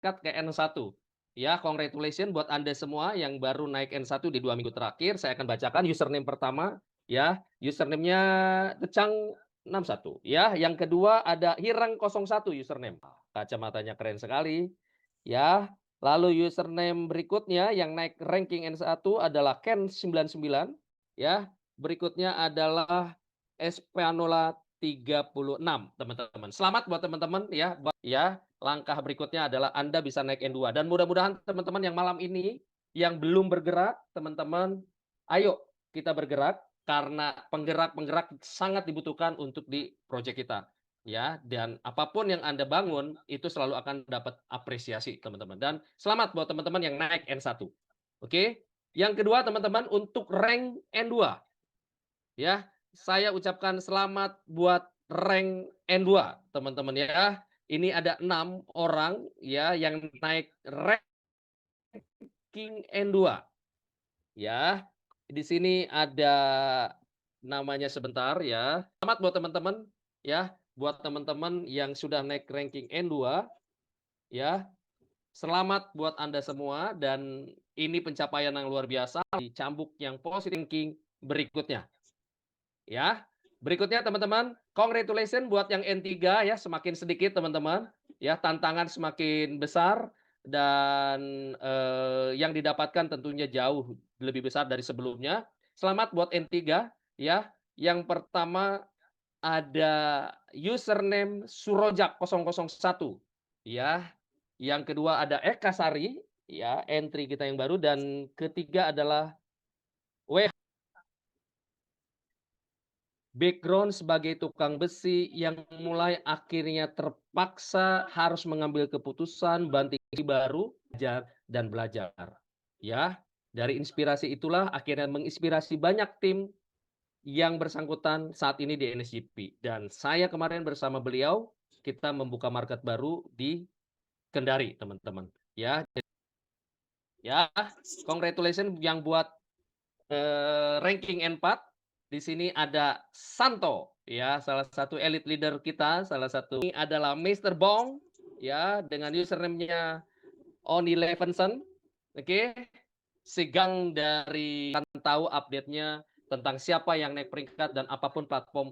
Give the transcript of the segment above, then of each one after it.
ke N1. Ya, congratulations buat Anda semua yang baru naik N1 di 2 minggu terakhir. Saya akan bacakan username pertama, ya. Username-nya Decang61, ya. Yang kedua ada Hirang01 username. Kacamatanya keren sekali, ya. Lalu username berikutnya yang naik ranking N1 adalah Ken99, ya. Berikutnya adalah Espanola36, teman-teman. Selamat buat teman-teman ya. Langkah berikutnya adalah Anda bisa naik N2 dan mudah-mudahan teman-teman yang malam ini yang belum bergerak, teman-teman, ayo kita bergerak karena penggerak-penggerak sangat dibutuhkan untuk di proyek kita, ya. Dan apapun yang Anda bangun itu selalu akan dapat apresiasi, teman-teman. Dan selamat buat teman-teman yang naik N1. Oke. Yang kedua, teman-teman, untuk rank N2, ya. Saya ucapkan selamat buat rank N2, teman-teman ya. Ini ada 6 orang ya yang naik ranking N2 ya. Di sini ada namanya sebentar ya. Selamat buat teman-teman ya, buat teman-teman yang sudah naik ranking N2 ya. Selamat buat Anda semua dan ini pencapaian yang luar biasa di cambuk yang positif ranking berikutnya. Ya. Berikutnya teman-teman, congratulations buat yang N3 ya, semakin sedikit teman-teman, ya tantangan semakin besar dan, yang didapatkan tentunya jauh lebih besar dari sebelumnya. Selamat buat N3 ya. Yang pertama ada username Surojak001 ya. Yang kedua ada Eka Sari ya, entry kita yang baru dan ketiga adalah W background sebagai tukang besi yang mulai akhirnya terpaksa harus mengambil keputusan banting baru, belajar dan belajar. Ya, dari inspirasi itulah akhirnya menginspirasi banyak tim yang bersangkutan saat ini di NSGP. Dan saya kemarin bersama beliau, kita membuka market baru di Kendari, teman-teman. Ya, ya, congratulations yang buat ranking N4, di sini ada Santo, ya, salah satu elite leader kita, salah satu ini adalah Mister Bong, ya, dengan username-nya Oni Levinson, oke. Si Gang dari kan tahu update-nya tentang siapa yang naik peringkat dan apapun platform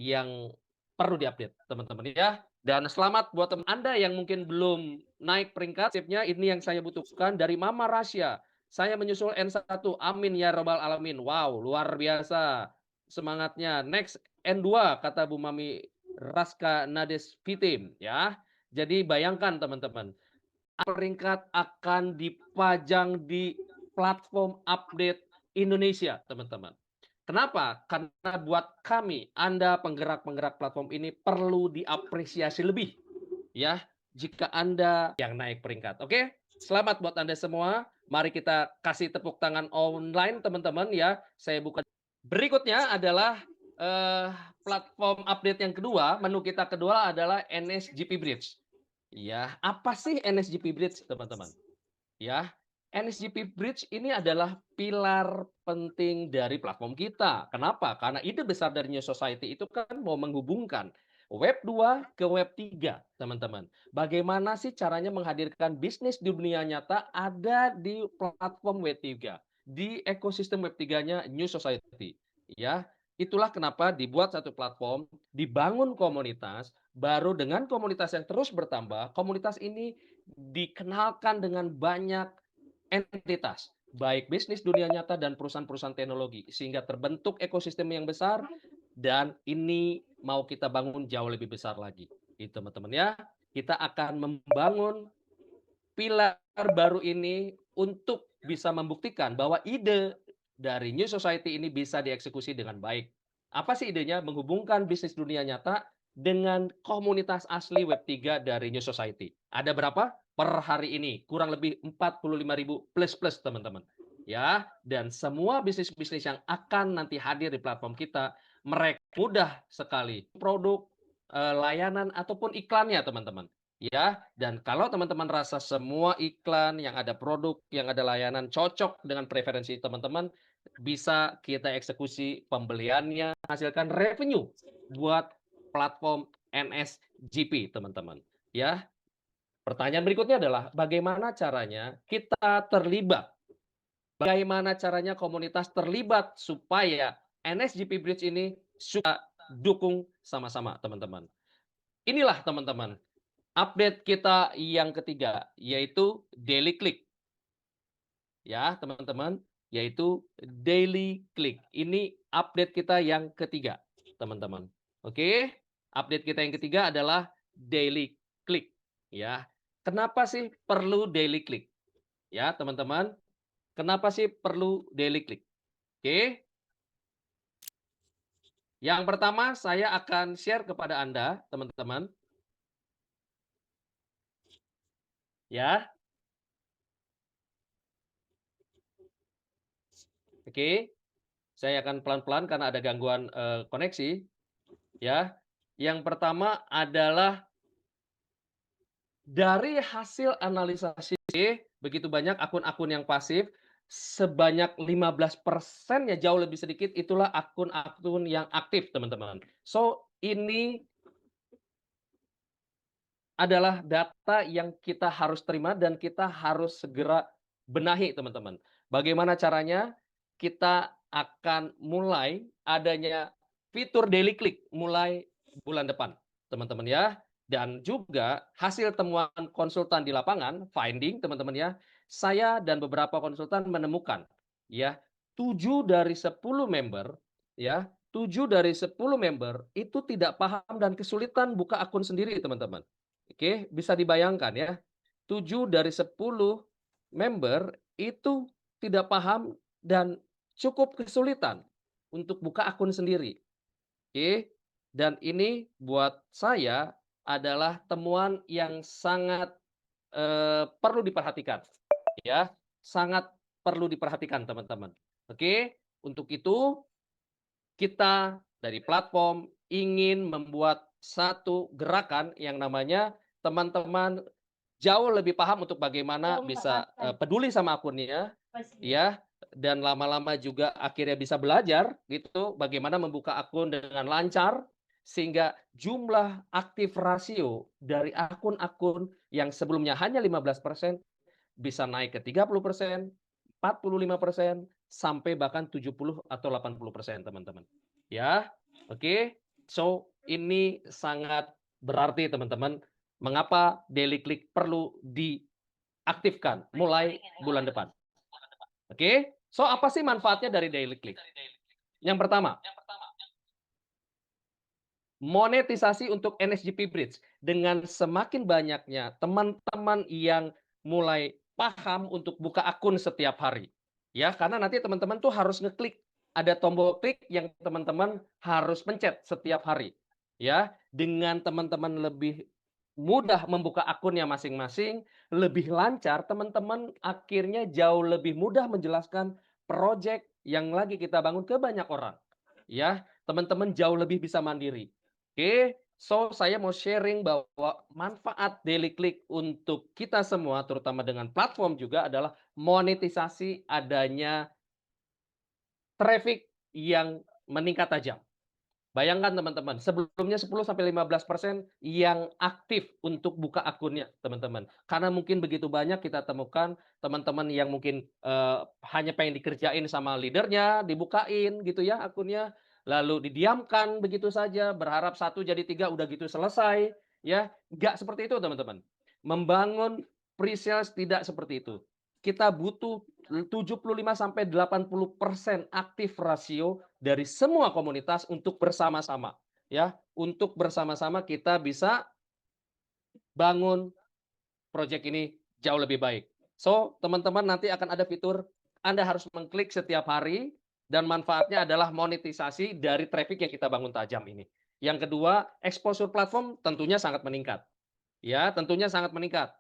yang perlu diupdate, teman-teman ya. Dan selamat buat teman Anda yang mungkin belum naik peringkat, tipsnya ini yang saya butuhkan dari Mama Rasya. Saya menyusul N1, amin ya robbal alamin. Wow, luar biasa semangatnya. Next N2 kata Bu Mami Raska Nades Vitim ya. Jadi bayangkan teman-teman, peringkat akan dipajang di platform update Indonesia, teman-teman. Kenapa? Karena buat kami, Anda penggerak-penggerak platform ini perlu diapresiasi lebih, ya, jika Anda yang naik peringkat. Oke? Selamat buat Anda semua. Mari kita kasih tepuk tangan online, teman-teman, ya. Saya buka. Berikutnya adalah platform update yang kedua, menu kita kedua adalah NSGP Bridge. Ya, apa sih NSGP Bridge, teman-teman? Ya, NSGP Bridge ini adalah pilar penting dari platform kita. Kenapa? Karena ide besar dari New Society itu kan mau menghubungkan web 2 ke web 3, teman-teman. Bagaimana sih caranya menghadirkan bisnis di dunia nyata ada di platform web 3, di ekosistem web 3-nya New Society, ya. Itulah kenapa dibuat satu platform, dibangun komunitas, baru dengan komunitas yang terus bertambah, komunitas ini dikenalkan dengan banyak entitas, baik bisnis dunia nyata dan perusahaan-perusahaan teknologi, sehingga terbentuk ekosistem yang besar dan ini mau kita bangun jauh lebih besar lagi. Itu teman-teman ya. Kita akan membangun pilar baru ini untuk bisa membuktikan bahwa ide dari New Society ini bisa dieksekusi dengan baik. Apa sih idenya? Menghubungkan bisnis dunia nyata dengan komunitas asli web 3 dari New Society. Ada berapa? Per hari ini kurang lebih 45.000 plus-plus teman-teman. Ya, dan semua bisnis-bisnis yang akan nanti hadir di platform kita, mereka mudah sekali produk, layanan ataupun iklannya teman-teman. Ya, dan kalau teman-teman rasa semua iklan yang ada produk, yang ada layanan cocok dengan preferensi teman-teman, bisa kita eksekusi pembeliannya, hasilkan revenue buat platform NSGP, teman-teman. Ya, Pertanyaan berikutnya adalah bagaimana caranya kita terlibat? Bagaimana caranya komunitas terlibat supaya NSGP Bridge ini dukung sama-sama, teman-teman. Inilah teman-teman, update kita yang ketiga, yaitu Daily Click. Ya, teman-teman, yaitu Daily Click. Ini update kita yang ketiga, teman-teman. Oke, update kita yang ketiga adalah Daily Click. Ya, kenapa sih perlu Daily Click? Ya, teman-teman, kenapa sih perlu Daily Click? Oke, yang pertama saya akan share kepada Anda, teman-teman. Ya, oke. Saya akan pelan-pelan karena ada gangguan, koneksi, ya. Yang pertama adalah dari hasil analisasi begitu banyak akun-akun yang pasif, sebanyak 15% ya jauh lebih sedikit itulah akun-akun yang aktif, teman-teman. So, ini adalah data yang kita harus terima dan kita harus segera benahi, teman-teman. Bagaimana caranya? Kita akan mulai adanya fitur daily click mulai bulan depan, teman-teman ya. Dan juga hasil temuan konsultan di lapangan, finding teman-teman ya, saya dan beberapa konsultan menemukan ya, 7 dari 10 member ya, 7 dari 10 member itu tidak paham dan kesulitan buka akun sendiri, teman-teman. Oke, bisa dibayangkan ya, 7 dari 10 member itu tidak paham dan cukup kesulitan untuk buka akun sendiri. Oke, dan ini buat saya adalah temuan yang sangat, perlu diperhatikan ya, sangat perlu diperhatikan teman-teman. Oke, untuk itu kita dari platform ingin membuat satu gerakan yang namanya teman-teman jauh lebih paham untuk bagaimana bisa, peduli sama akunnya, ya, dan lama-lama juga akhirnya bisa belajar gitu, bagaimana membuka akun dengan lancar, sehingga jumlah aktif rasio dari akun-akun yang sebelumnya hanya 15% bisa naik ke 30%, 45%, sampai bahkan 70 atau 80%, teman-teman. Ya, oke. So, ini sangat berarti, teman-teman, mengapa daily click perlu diaktifkan mulai bulan depan. Oke. So, apa sih manfaatnya dari daily click? Yang pertama, monetisasi untuk NSGP Bridge. Dengan semakin banyaknya teman-teman yang mulai paham untuk buka akun setiap hari. Ya, karena nanti teman-teman tuh harus ngeklik, ada tombol klik yang teman-teman harus pencet setiap hari. Ya, dengan teman-teman lebih mudah membuka akunnya masing-masing, lebih lancar, teman-teman akhirnya jauh lebih mudah menjelaskan project yang lagi kita bangun ke banyak orang. Ya, teman-teman jauh lebih bisa mandiri. Oke, so saya mau sharing bahwa manfaat daily click untuk kita semua, terutama dengan platform juga adalah monetisasi adanya traffic yang meningkat tajam. Bayangkan teman-teman, sebelumnya 10 sampai 15% yang aktif untuk buka akunnya, teman-teman. Karena mungkin begitu banyak kita temukan teman-teman yang mungkin, hanya pengen dikerjain sama leader-nya, dibukain gitu ya akunnya, lalu didiamkan begitu saja, berharap satu jadi 3 udah gitu selesai, ya. Nggak seperti itu, teman-teman. Membangun pre-sales tidak seperti itu. Kita butuh 75 sampai 80% aktif rasio dari semua komunitas untuk bersama-sama, ya. Untuk bersama-sama kita bisa bangun project ini jauh lebih baik. So, teman-teman nanti akan ada fitur Anda harus mengklik setiap hari dan manfaatnya adalah monetisasi dari traffic yang kita bangun tajam ini. Yang kedua, exposure platform tentunya sangat meningkat. Ya, tentunya sangat meningkat.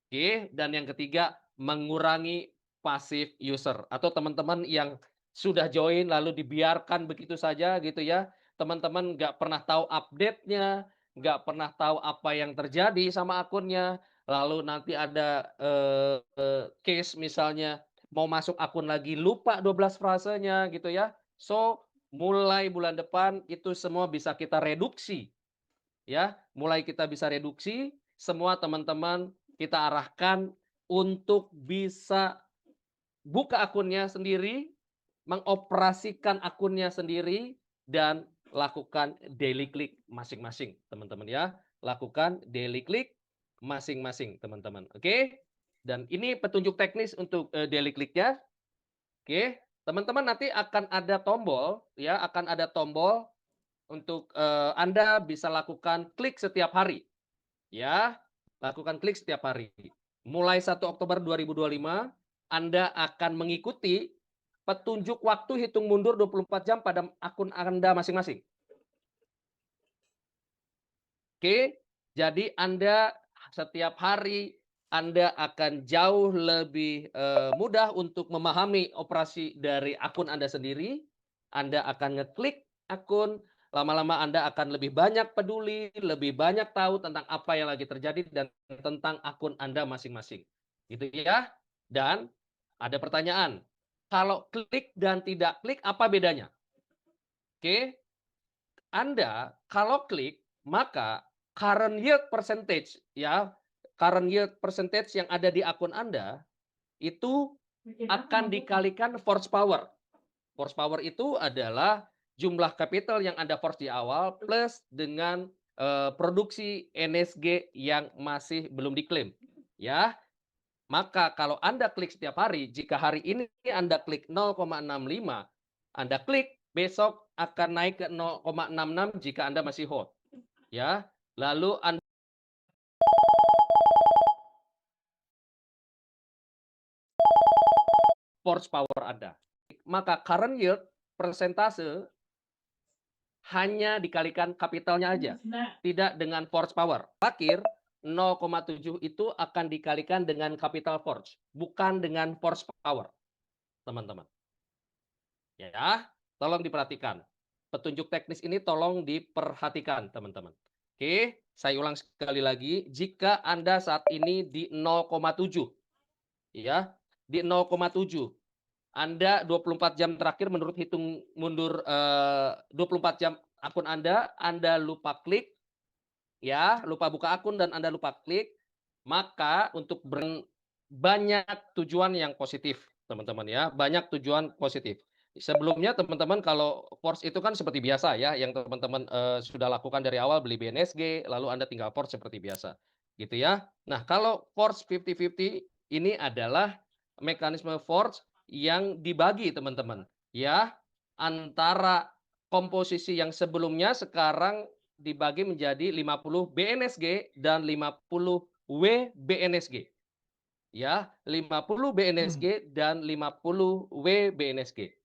Oke, dan yang ketiga, mengurangi passive user atau teman-teman yang sudah join lalu dibiarkan begitu saja gitu ya. Teman-teman nggak pernah tahu update-nya, nggak pernah tahu apa yang terjadi sama akunnya, lalu nanti ada, case misalnya mau masuk akun lagi lupa 12 frasenya gitu ya. So, mulai bulan depan itu semua bisa kita reduksi ya, mulai kita bisa reduksi, semua teman-teman kita arahkan untuk bisa buka akunnya sendiri, mengoperasikan akunnya sendiri, dan lakukan daily click masing-masing, teman-teman ya. Lakukan daily click masing-masing, teman-teman. Oke? Dan ini petunjuk teknis untuk daily click-nya. Oke, teman-teman nanti akan ada tombol ya, akan ada tombol untuk Anda bisa lakukan klik setiap hari ya. Lakukan klik setiap hari. Mulai 1 Oktober 2025 Anda akan mengikuti petunjuk waktu hitung mundur 24 jam pada akun Anda masing-masing. Oke, jadi Anda setiap hari Anda akan jauh lebih mudah untuk memahami operasi dari akun Anda sendiri. Anda akan ngeklik akun, lama-lama Anda akan lebih banyak peduli, lebih banyak tahu tentang apa yang lagi terjadi dan tentang akun Anda masing-masing. Gitu ya. Dan ada pertanyaan, kalau klik dan tidak klik apa bedanya? Oke, Anda kalau klik, maka current yield percentage ya, current yield percentage yang ada di akun Anda, itu akan dikalikan force power. Force power itu adalah jumlah capital yang Anda force di awal plus dengan, produksi NSG yang masih belum diklaim, ya. Maka kalau Anda klik setiap hari, jika hari ini Anda klik 0,65, Anda klik, besok akan naik ke 0,66 jika Anda masih hold, ya. Lalu force power Anda. Maka current yield persentase hanya dikalikan kapitalnya aja, tidak dengan force power. Akhir 0,7 itu akan dikalikan dengan capital force, bukan dengan force power, teman-teman. Ya, tolong diperhatikan. Petunjuk teknis ini tolong diperhatikan, teman-teman. Oke, saya ulang sekali lagi, jika Anda saat ini di 0,7, ya, di 0,7, Anda 24 jam terakhir menurut hitung mundur 24 jam akun Anda lupa klik, ya, lupa buka akun dan Anda lupa klik, maka untuk banyak tujuan yang positif, teman-teman ya, banyak tujuan positif. Sebelumnya teman-teman kalau force itu kan seperti biasa ya, yang teman-teman, sudah lakukan dari awal beli BNSG, lalu Anda tinggal force seperti biasa, gitu ya. Nah, kalau force 50-50 ini adalah mekanisme force yang dibagi teman-teman, ya, antara komposisi yang sebelumnya sekarang dibagi menjadi 50 BNSG dan 50 WBNSG. Ya, 50 BNSG dan 50 WBNSG.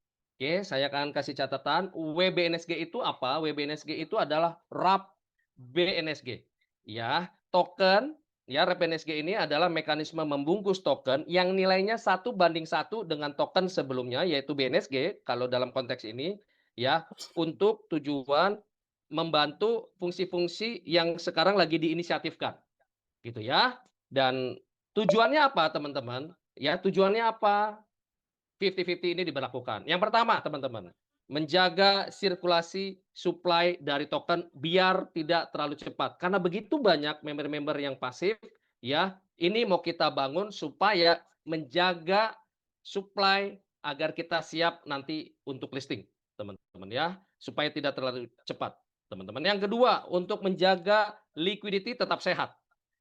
Oke, saya akan kasih catatan, WBNSG itu apa? WBNSG itu adalah wrap BNSG. Ya, token, ya, wrap BNSG ini adalah mekanisme membungkus token yang nilainya 1:1 dengan token sebelumnya, yaitu BNSG, kalau dalam konteks ini, ya, untuk tujuan membantu fungsi-fungsi yang sekarang lagi diinisiatifkan, gitu ya. Dan tujuannya apa teman-teman? Ya, tujuannya apa 50-50 ini diberlakukan? Yang pertama teman-teman, menjaga sirkulasi supply dari token biar tidak terlalu cepat. Karena begitu banyak member-member yang pasif, ya, ini mau kita bangun supaya menjaga supply agar kita siap nanti untuk listing, teman-teman ya, supaya tidak terlalu cepat, teman-teman. Yang kedua, untuk menjaga liquidity tetap sehat.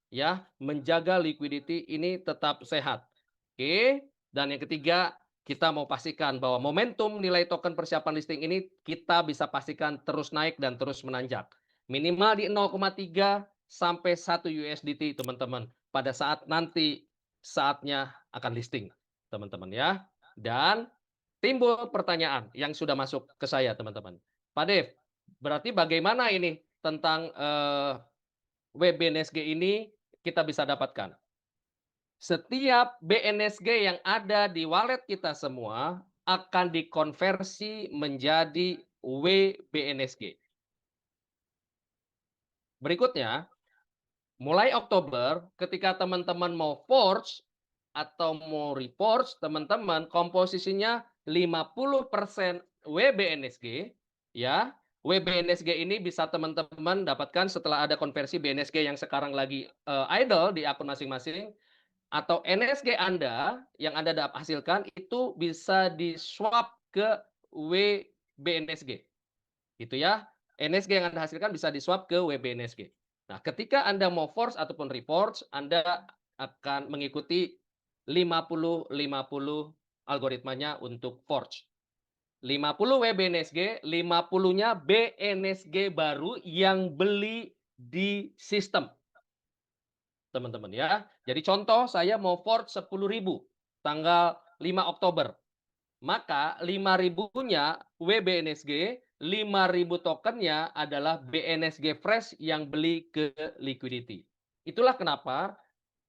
Ya, menjaga liquidity ini tetap sehat. Oke, dan yang ketiga, kita mau pastikan bahwa momentum nilai token persiapan listing ini kita bisa pastikan terus naik dan terus menanjak. Minimal di 0,3 sampai 1 USDT teman-teman pada saat nanti saatnya akan listing, teman-teman ya. Dan timbul pertanyaan yang sudah masuk ke saya teman-teman. Pak Dev, berarti bagaimana ini tentang WBNSG ini kita bisa dapatkan? Setiap BNSG yang ada di wallet kita semua akan dikonversi menjadi WBNSG. Berikutnya, mulai Oktober ketika teman-teman mau forge atau mau reforge, teman-teman komposisinya 50% WBNSG, ya. WBNSG ini bisa teman-teman dapatkan setelah ada konversi BNSG yang sekarang lagi, idle di akun masing-masing, atau NSG Anda yang Anda hasilkan itu bisa di-swap ke WBNSG, gitu ya. NSG yang Anda hasilkan bisa di-swap ke WBNSG. Nah, ketika Anda mau forge ataupun reforge, Anda akan mengikuti 50-50 algoritmanya untuk forge. 50 WBNSG, 50-nya BNSG baru yang beli di sistem, teman-teman ya. Jadi contoh saya mau forge 10.000 tanggal 5 Oktober. Maka 5.000-nya WBNSG, 5.000 tokennya adalah BNSG fresh yang beli ke liquidity. Itulah kenapa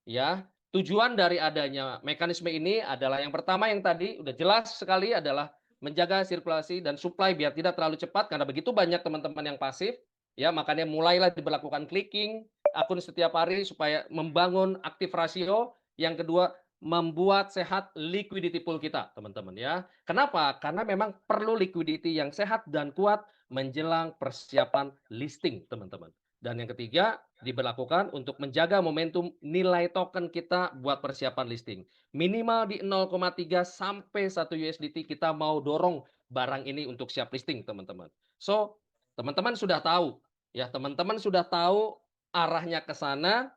ya, tujuan dari adanya mekanisme ini adalah yang pertama yang tadi udah jelas sekali adalah menjaga sirkulasi dan supply biar tidak terlalu cepat karena begitu banyak teman-teman yang pasif, ya makanya mulailah diberlakukan clicking akun setiap hari supaya membangun aktif rasio. Yang kedua, membuat sehat liquidity pool kita, teman-teman ya. Kenapa? Karena memang perlu liquidity yang sehat dan kuat menjelang persiapan listing, teman-teman. Dan yang ketiga, diberlakukan untuk menjaga momentum nilai token kita buat persiapan listing. Minimal di 0,3 sampai 1 USDT kita mau dorong barang ini untuk siap listing, teman-teman. So, teman-teman sudah tahu, ya teman-teman sudah tahu arahnya ke sana,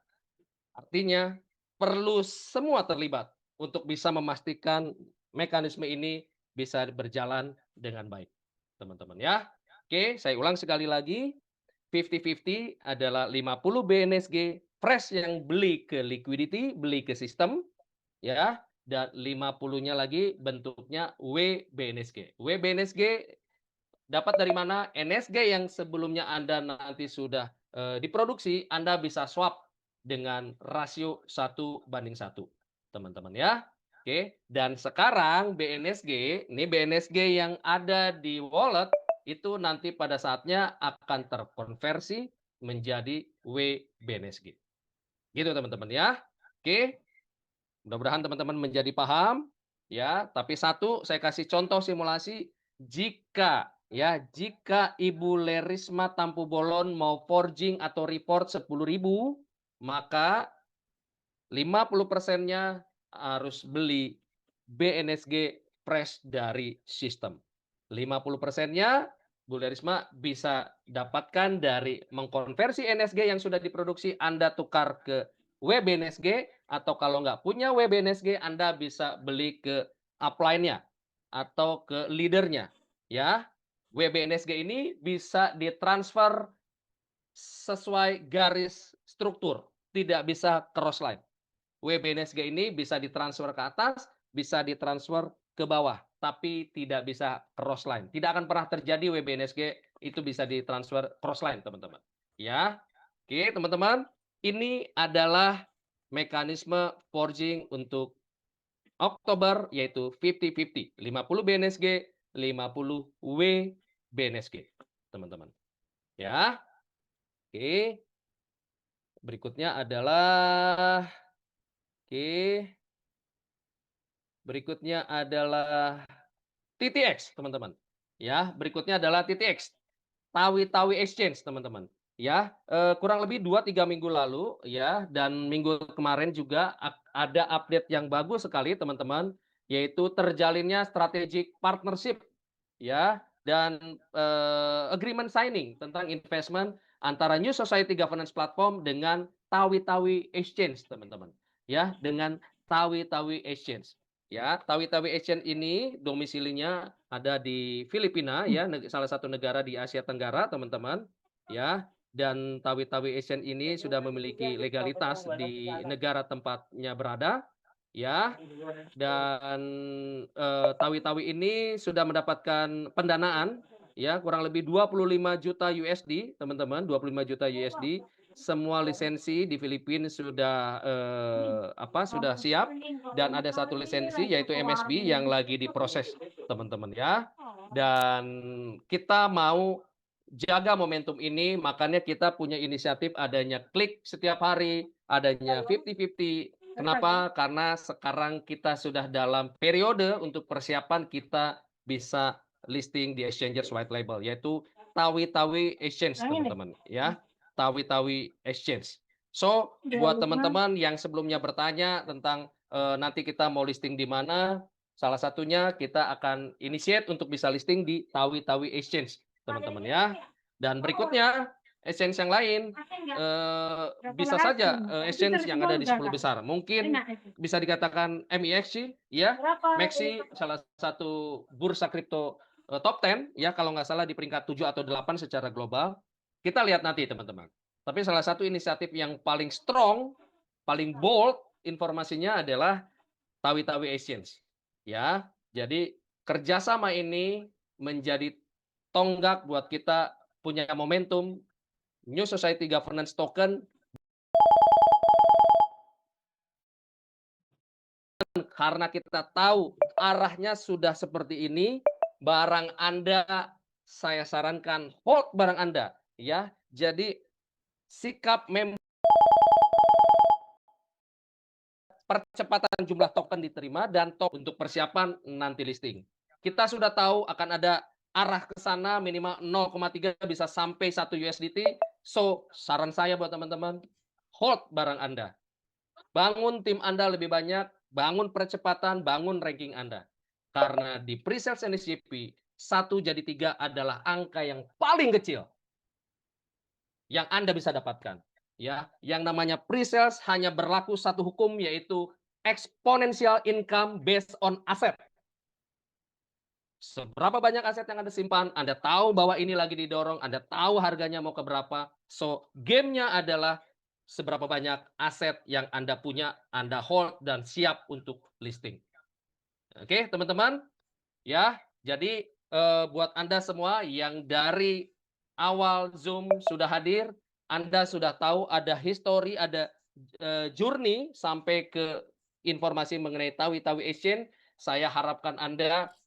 artinya perlu semua terlibat untuk bisa memastikan mekanisme ini bisa berjalan dengan baik, teman-teman ya. Oke, saya ulang sekali lagi. 50-50 adalah 50 BNSG fresh yang beli ke liquidity, beli ke sistem, ya, dan 50-nya lagi bentuknya WBNSG. WBNSG dapat dari mana? NSG yang sebelumnya Anda nanti sudah, diproduksi, Anda bisa swap dengan rasio 1:1, teman-teman ya. Oke, dan sekarang BNSG, ini BNSG yang ada di wallet, itu nanti pada saatnya akan terkonversi menjadi WBNSG. Gitu teman-teman ya. Oke, mudah-mudahan teman-teman menjadi paham, ya. Tapi satu, saya kasih contoh simulasi, jika Ibu Lerisma Tampu Bolon mau forging atau report 10.000, maka 50%-nya harus beli BNSG fresh dari sistem. 50%-nya Bu Lerisma bisa dapatkan dari mengkonversi NSG yang sudah diproduksi, Anda tukar ke WBNSG, atau kalau nggak punya WBNSG, Anda bisa beli ke upline-nya atau ke leader-nya, ya. WBNSG ini bisa ditransfer sesuai garis struktur, tidak bisa cross line. WBNSG ini bisa ditransfer ke atas, bisa ditransfer ke bawah, tapi tidak bisa cross line. Tidak akan pernah terjadi WBNSG itu bisa ditransfer cross line, teman-teman. Ya. Oke, teman-teman, ini adalah mekanisme forging untuk Oktober yaitu 50-50, 50 BNSG, 50 WBNSG, teman-teman. Ya. Oke. Berikutnya adalah oke. Berikutnya adalah TTX, teman-teman. Ya, berikutnya adalah TTX, Tawi-Tawi Exchange, teman-teman. Ya, kurang lebih 2-3 minggu lalu ya, dan minggu kemarin juga ada update yang bagus sekali, teman-teman, yaitu terjalinnya strategic partnership ya, dan, agreement signing tentang investment antara New Society Governance Platform dengan Tawi-Tawi Exchange, teman-teman. Ya, dengan Tawi-Tawi Exchange. Ya, Tawi-Tawi Exchange ini domisilinya ada di Filipina ya, salah satu negara di Asia Tenggara, teman-teman, ya. Dan Tawi-Tawi Exchange ini sudah memiliki legalitas di negara tempatnya berada, ya. Dan, Tawi-Tawi ini sudah mendapatkan pendanaan ya, kurang lebih 25 juta USD, teman-teman, 25 juta USD. Semua lisensi di Filipina sudah, sudah siap, dan ada satu lisensi yaitu MSB yang lagi diproses, teman-teman ya. Dan kita mau jaga momentum ini, makanya kita punya inisiatif adanya klik setiap hari, adanya 50-50. Kenapa? Karena sekarang kita sudah dalam periode untuk persiapan kita bisa listing di exchanges white label, yaitu Tawi-Tawi Exchange, teman-teman, ya. Tawi-Tawi Exchange. So, buat teman-teman yang sebelumnya bertanya tentang nanti kita mau listing di mana, salah satunya kita akan initiate untuk bisa listing di Tawi-Tawi Exchange, teman-teman, ya. Dan berikutnya exchange yang lain bisa saja exchange yang ada di 10 besar. Mungkin bisa dikatakan MEXC, ya. MEXC salah satu bursa kripto top 10, ya, kalau nggak salah di peringkat 7 atau 8 secara global. Kita lihat nanti, teman-teman. Tapi salah satu inisiatif yang paling strong, paling bold informasinya adalah Tawi-Tawi Exchange, ya. Jadi kerjasama ini menjadi tonggak buat kita punya momentum New Society Governance Token karena kita tahu arahnya sudah seperti ini, barang Anda saya sarankan hold barang Anda, ya. Jadi sikap percepatan jumlah token diterima dan untuk persiapan nanti listing. Kita sudah tahu akan ada arah ke sana minimal 0,3 bisa sampai 1 USDT. So, saran saya buat teman-teman, hold barang Anda. Bangun tim Anda lebih banyak, bangun percepatan, bangun ranking Anda. Karena di pre-sales NSGP, 1 jadi 3 adalah angka yang paling kecil yang Anda bisa dapatkan. Ya, yang namanya pre-sales hanya berlaku satu hukum, yaitu exponential income based on aset. Seberapa banyak aset yang Anda simpan, Anda tahu bahwa ini lagi didorong, Anda tahu harganya mau ke berapa. So, game-nya adalah seberapa banyak aset yang Anda punya, Anda hold dan siap untuk listing. Oke, teman-teman, ya. Jadi buat Anda semua yang dari awal Zoom sudah hadir, Anda sudah tahu ada history, ada journey sampai ke informasi mengenai Tawi-Tawi Exchange. Saya harapkan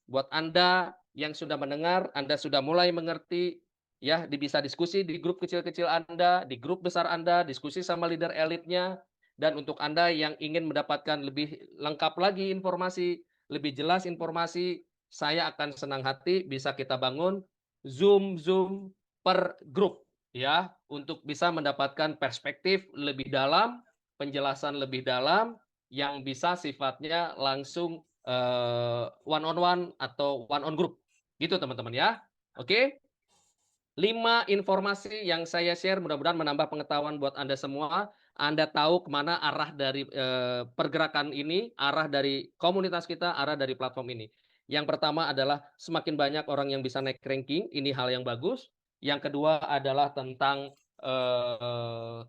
buat Anda yang sudah mendengar, Anda sudah mulai mengerti, ya, bisa diskusi di grup kecil-kecil Anda, di grup besar Anda, diskusi sama leader elitnya, dan untuk Anda yang ingin mendapatkan lebih lengkap lagi informasi, lebih jelas informasi, saya akan senang hati bisa kita bangun Zoom per grup, ya, untuk bisa mendapatkan perspektif lebih dalam, penjelasan lebih dalam yang bisa sifatnya langsung one on one atau one on group. Gitu, teman-teman, ya. Oke. 5 informasi yang saya share mudah-mudahan menambah pengetahuan buat Anda semua. Anda tahu kemana arah dari pergerakan ini, arah dari komunitas kita, arah dari platform ini. Yang pertama adalah semakin banyak orang yang bisa naik ranking, ini hal yang bagus. Yang kedua adalah tentang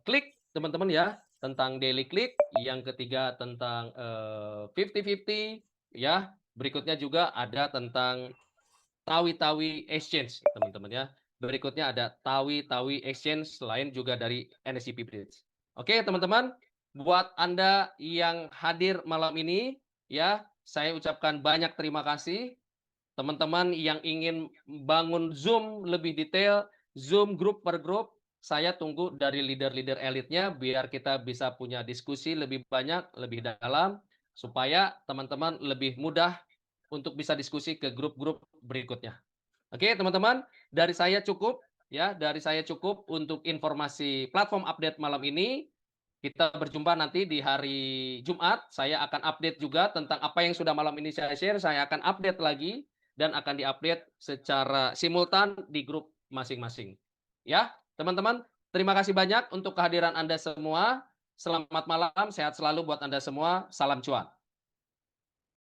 klik, teman-teman, ya, tentang daily click. Yang ketiga tentang 50-50, ya. Berikutnya juga ada tentang Tawi-Tawi Exchange, teman-teman, ya. Berikutnya ada Tawi-Tawi Exchange selain juga dari NSCP Bridge. Oke, teman-teman, buat Anda yang hadir malam ini, ya, saya ucapkan banyak terima kasih. Teman-teman yang ingin bangun Zoom lebih detail, Zoom grup per grup, saya tunggu dari leader-leader elitnya biar kita bisa punya diskusi lebih banyak, lebih dalam, supaya teman-teman lebih mudah untuk bisa diskusi ke grup-grup berikutnya. Oke, teman-teman, dari saya cukup, ya, dari saya cukup untuk informasi platform update malam ini. Kita berjumpa nanti di hari Jumat. Saya akan update juga tentang apa yang sudah malam ini saya share. Saya akan update lagi dan akan diupdate secara simultan di grup masing-masing. Ya, teman-teman, terima kasih banyak untuk kehadiran Anda semua. Selamat malam, sehat selalu buat Anda semua. Salam cuan.